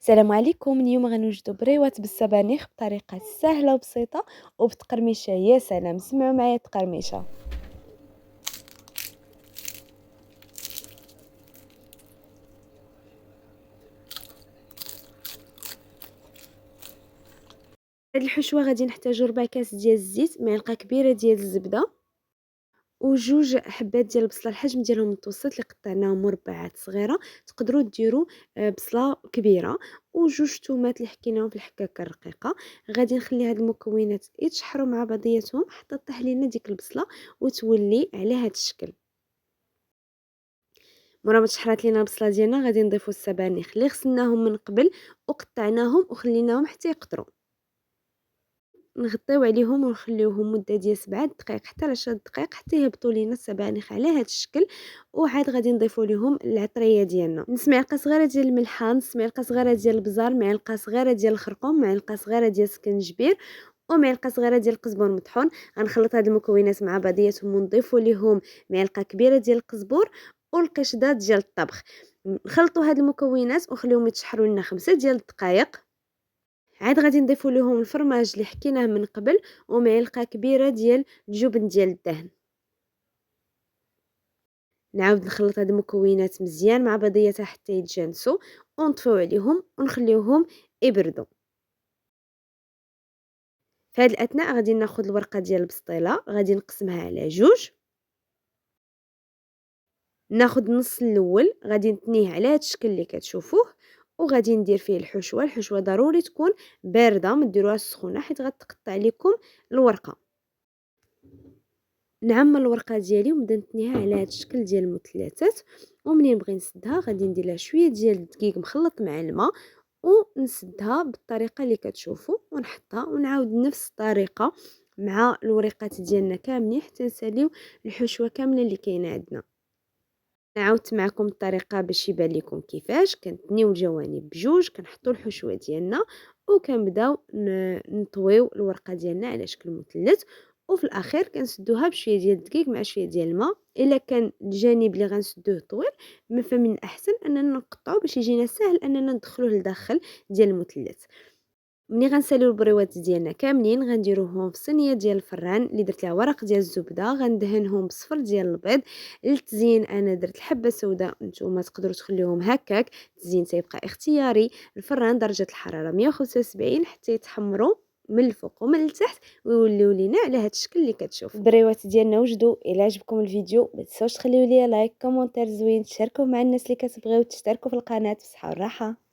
السلام عليكم. اليوم غنوجدوا بريوات بالسبانخ بطريقه سهله وبسيطه وبتقرميشه. يا سلام، سمعوا معايا التقرميشه. هاد الحشوه غادي نحتاجو 4 كاس ديال الزيت، معلقه كبيره ديال الزبده، وجوج حبات ديال البصله الحجم ديالهم متوسط اللي قطعناهم مربعات صغيره. تقدروا ديروا بصله كبيره، وجوج تومات اللي حكيناهم في الحكاكه الرقيقه. غادي نخلي هاد المكونات يتشحروا مع بعضياتهم حتى طيح لينا ديك البصله وتولي على هاد الشكل. مورا ما تشحرات لينا البصله ديالنا غادي نضيفوا السبانخ اللي غسلناهم من قبل وقطعناهم وخليناهم حتى يقطروا. نغطيو عليهم ونخليوهم مده ديال 7 دقائق حتى ل 10 دقائق حتى يهبطوا لينا السبانخ على هذا الشكل. وعاد غادي نضيفوا لهم العطريه ديالنا، نص معلقه صغيره ديال الملحه، نص معلقه صغيره ديال البزار، معلقه صغيره ديال الخرقوم، معلقه صغيره ديال السكنجبير، ومعلقه صغيره ديال القزبر مطحون. غنخلط هاد المكونات مع بعضياتهم ونضيفوا ليهم معلقه كبيره ديال القزبر والقشده ديال الطبخ. نخلطوا هاد المكونات ونخليهم يتشحروا لنا 5 ديال الدقائق. عاد غادي نضيفوا لهم الفرماج اللي حكيناه من قبل ومعلقه كبيره ديال الجبن ديال الدهن. نعاود نخلط هاد المكونات مزيان مع بعضياتها حتى يتجانسوا، ونطفيو عليهم ونخليوهم يبردوا. في هاد الاثناء غادي ناخذ الورقه ديال البسطيله، غادي نقسمها على جوج. ناخذ النص الاول غادي نتنيه على هاد الشكل اللي كتشوفوه، وغادي ندير فيه الحشوه ضروري تكون بارده، ما ديروهاش سخونه حيت غتقطع لكم الورقه. نعمر الورقه ديالي ونبدا نتنيها على هاد الشكل ديال المثلثات، ومنين نبغي نسدها غادي ندير لها شويه ديال الدقيق مخلط مع الماء ونسدها بالطريقه اللي كتشوفوا، ونحطها ونعاود نفس الطريقه مع الوريقات ديالنا كاملين حتى نساليو الحشوه كامله اللي كاينه عندنا. عاودت معكم الطريقه باش يبان لكم كيفاش كنتنيو الجوانب بجوج، كنحطوا الحشوه ديالنا وكنبداو نطويو الورقه ديالنا على شكل مثلث، وفي الاخير كنسدوها بشويه ديال الدقيق مع شويه ديال الماء. الا كان الجانب اللي غنسدوه طويل فمن الاحسن اننا نقطعو باش يجينا سهل اننا ندخلوه لداخل ديال المثلث. ملي غنساليو البريوات ديالنا كاملين غنديروهم في صينيه ديال الفران اللي درت لها ورق ديال الزبده، غندهنهم بصفر ديال البيض. للتزيين انا درت الحبه سوداء، نتوما تقدروا تخليوهم هكاك، التزيين تيبقى اختياري. الفران درجه الحراره 175 حتى يتحمروا من الفوق ومن التحت ويوليو لينا على هذا الشكل اللي كتشوف. البريوات ديالنا وجدوا. الا عجبكم الفيديو ما تنساوش تخليو لي لايك، كومونتير زوين، تشاركوه مع الناس اللي كتبغيو، تشتركوا في القناه. بصحه وراحه.